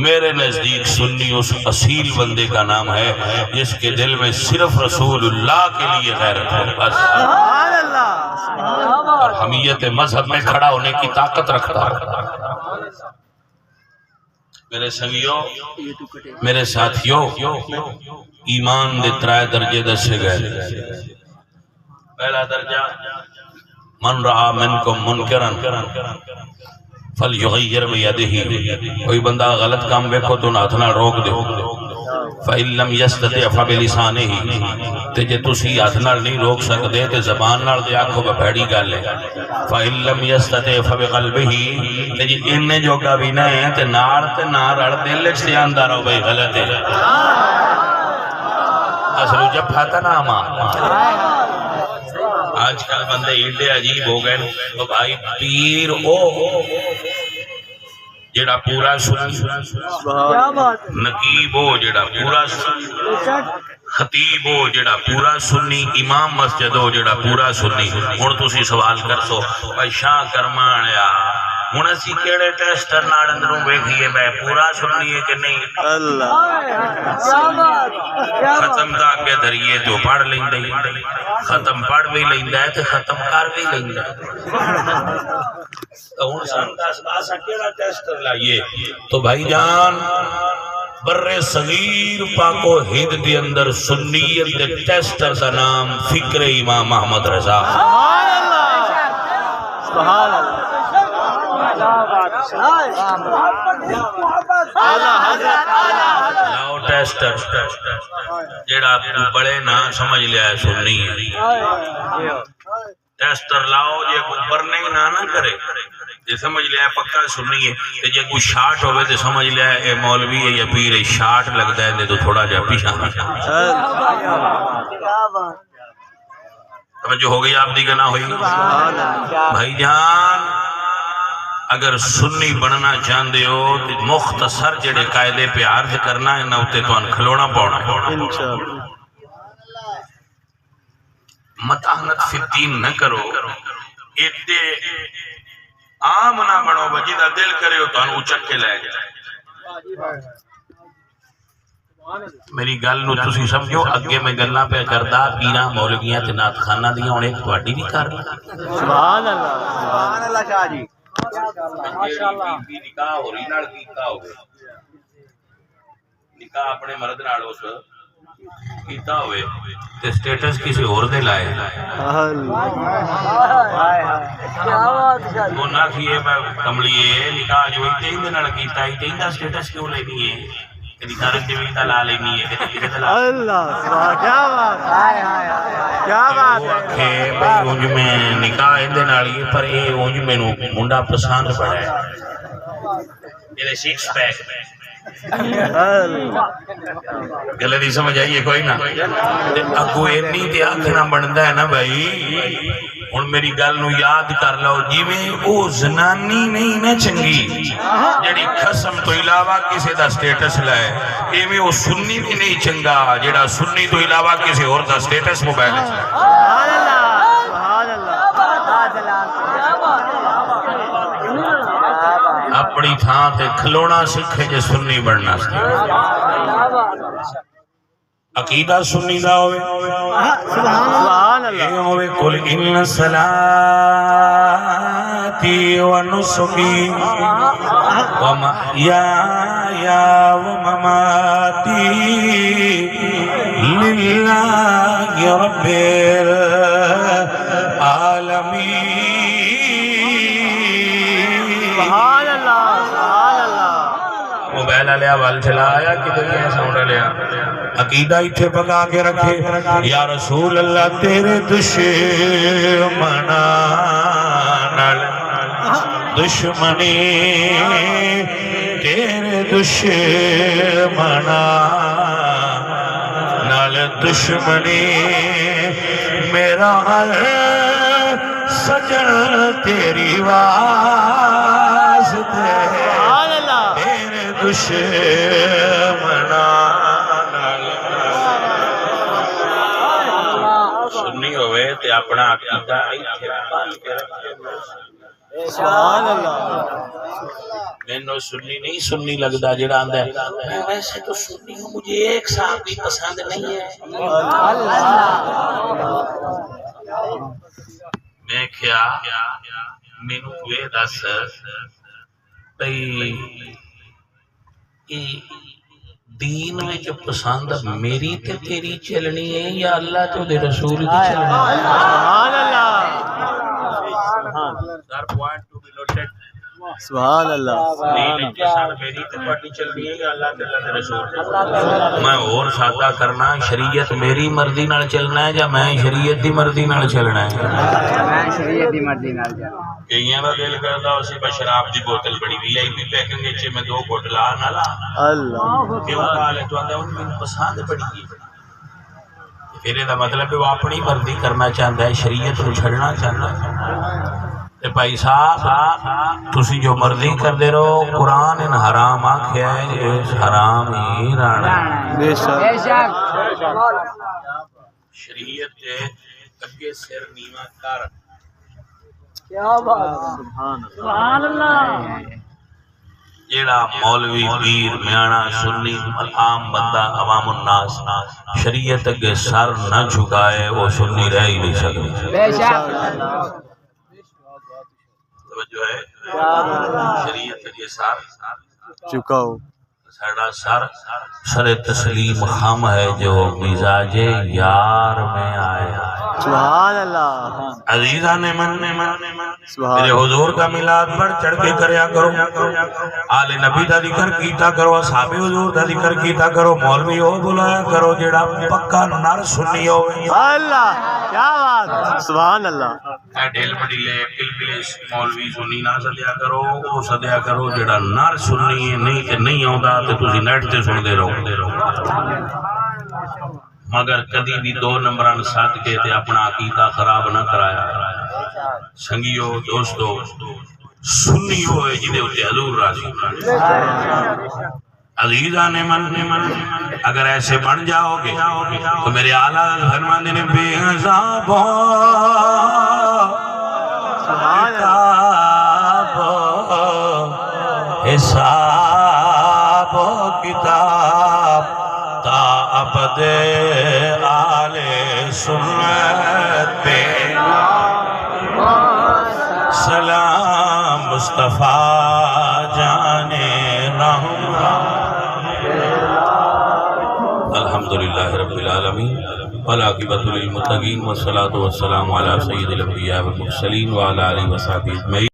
میرے نزدیک سنی اس اصیل بندے کا نام ہے جس کے دل میں صرف رسول اللہ کے لیے غیرت ہے بس، اور حمیت مذہب میں کھڑا ہونے کی طاقت رکھتا ہے۔ میرے سنگیوں، میرے ساتھیوں، ایمان دے ترائے درجے دسے گئے۔ پہلا درجہ من رعا منکم منکرن فلیغیر بیدہ، کوئی بندہ غلط کام دیکھو تو ہاتھ نال روک دے، فَإِن لَمْ يَسْتَطِعْ فَبِلِسَانِهِ، تے جے تسی ہاتھ نال نہیں روک سکدے تے زبان نال دے آکھو بھڑی گل ہے، فَإِن لَمْ يَسْتَطِعْ فَبِقَلْبِهِ، تے جے اننے جوگا بھی نہ ہے تے نال تے نہ رل دل وچ آندا رہو بھائی غلط ہے، اصل جب پھاتا نا ماں۔ آج کل بندے ایڈے عجیب ہو گئے، تو بھائی پیر او جڑا پورا سنی، نقیب ہو جڑا پورا سنی، خطیب ہو جڑا پورا سنی، امام مسجد ہو جڑا پورا سنی۔ ہن تسی سوال کر سو بھائی شاہ کرمانیا ہن اسی کیڑے ٹیسٹر نال اندروں ویکھیے میں پورا سنی ہے کہ نہیں؟ ختم دا کے ذریعے تو پڑھ لیندے، ختم پڑھ بھی لیندا ہے تے ختم کر بھی لیندا ہے۔ تو ہن سن دس اسا کیڑا ٹیسٹر لائیے؟ تو بھائی جان بر صغیر پاک و ہند دے اندر سنیت دے ٹیسٹر دا نام فکر امام احمد رضا۔ سبحان اللہ، لاؤ ٹیسٹر جیڑا بڑے نہ سمجھ لیا ہے سننی ہے، ٹیسٹر لاؤ جے کوئی برنے نہ کرے جے سمجھ لیا ہے پکا سننی ہے، جے کوئی شارٹ ہوئے تو سمجھ لیا ہے اے مولوی ہے یا پیر ہے، شارٹ لگتا ہے تو تھوڑا جا پیچھا توجہ ہو گئی آپ دی کہ نہ ہوئی؟ بھائی جان اگر سنی بننا چاہندے ہو تو مختصر جڑے قائدے پہ عرض کرنا ہے نہ ہوتے تو ان کھلونا پاؤنا ہے۔ متاہنت فی الدین نہ کرو، ایڈے عام نہ بنو بجیدہ دل کرے ہو تو انہوں چک کے لے جائے۔ میری گل نو تسی سمجھو، اگے میں گلاں پہ کردا پیراں مولویاں تے نعت خانہ دیاں ہن ایک تہاڈی بھی کر لیں۔ سبحان اللہ، سبحان اللہ شاہ جی، ماشاءاللہ۔ نکاح ہو رہی نال کیتا ہوئے، نکاح اپنے مرد نال اس کیتا ہوئے تے سٹیٹس کسی اور دے لائے، وہ نہ کیے میں کملیے نکاح جو تین دن نال کیتا ہی تین دا سٹیٹس کیوں لینی ہے؟ کدی تارن دی ویتا لا لینی ہے، کدی کسے تے لا اللہ سبحان، کیا بات ہے، کیا بات ہے کہ بھئی اونج میں نکاح اندے نال ہی پر اے اونج مینوں منڈا پسند پڑا ہے، میرے سکس پیک گلے دی سمجھ آئیے کوئی نہ اگو اینی تے آکھنا بندا ہے نا بھائی۔ ہن میری گل نو یاد کر لو، جویں او زنانی نہیں نا چنگی جڑی قسم تو علاوہ کسی دا سٹیٹس لائے، ایویں او سنی بھی نہیں چنگا جڑا سنی تو علاوہ کسی اور دا سٹیٹس موبائل وچ لائے۔ سبحان اللہ، سبحان اللہ، اپنی تھان تے کھلونا سکھے جے سنی بننا سکھے، عقیدہ سنی دا ہوئے، سبحان اللہ، یہ ہوئے قل ان صلاتي ونسكي ومحياي ومماتي لله رب العالمين۔ سبحان اللہ، سبحان اللہ۔ موبائل لیا وال چلایا کدھر گیا ساؤنڈ لیا، عقیدہ اتھے پکا کے رکھے، یا رسول اللہ تیرے دشمنا نال دشمنی، تیرے دشمنا نال دشمنی، میرا ہر سجن تیری واسطے، تیرے دشمنا سنی ہوئے تے اپنا عقیدہ ایتھے بن کے رکھے۔ سبحان اللہ۔ مینو سنی نہیں سنی لگتا جڑا آندا ہے میں ویسے تو سنی ہوں مجھے ایک صاحب بھی پسند نہیں ہے میں کیا مینو یہ دس بھئی دین میں جو پسند میری تے تیری چلنی ہے یا اللہ تو دے رسول کی چلنی ہے سبحان اللہ سر پوائنٹ ٹو بی نوٹڈ سبحان اللہ میں اور سادہ کرنا شریعت میری مرضی نال چلنا ہے یا میں شریعت دی مرضی نال چلنا ہے کئیاں دا دل کردا اسی شراب دی بوتل بڑی وی آئی پی پیکنگ وچ میں 2 گھٹ لا نہ لا اللہ کیوں کالے تو آندا ان مینوں پسند بڑی ہے پھر یہ مطلب ہے وہ اپنی مرضی کرنا چاہتا ہے شریعت نو چھڑنا چاہتا ہے بھائی صاحب تسی جو مرضی کر دے رہو قرآن ان حرام آکھیا ہے اس حرام ہی رانا بے شک شریعت دے اگے سر نیواں کر کیا بات سبحان اللہ جیڑا مولوی پیر میانا سنی عام بندہ عوام الناس شریعت اگے سر نہ جھکائے وہ سنی رہ ہی نہیں سکتے بے شک جو ہے شریعت کے سار چکاؤ ساڑا سر تسلیم خم ہے جو مزاج یار میں آیا سبحان اللہ عزیزان من میرے حضور کا میلاد پر چڑھ کے کریا کرو آل نبی دا ذکر کیتا کرو اصحاب حضور دا ذکر کیتا کرو مولوی ہو بلایا کرو جیڑا پکا نر سنی ہوئے اللہ کیا بات سبحان اللہ اے ڈیل مڈیلے پلپلے مولوی سنی نہ سدیا کرو وہ سدیا کرو جیڑا نر سنی ہے نہیں تے نہیں آوندا تے تسی نیٹ تے سن دے رہو مگر کدی بھی 2 نمبران ساتھ کے تے اپنا عقیدہ خراب نہ کرایا سنگیو دوستو سنی ہوئے جدے ہوتے حضور راضی عزیزان من اگر ایسے بن جاؤ گے تو میرے آلہ فرمان دینے بے عذاب حساب کتاب تا ابد آل سنت پہ سلام مصطفیٰ جانے الحمدللہ رب العالمین والعاقبۃ للمتقین والصلاۃ والسلام علی سید الانبیاء والمرسلین وعلی آلہ وصحبہ اجمعین.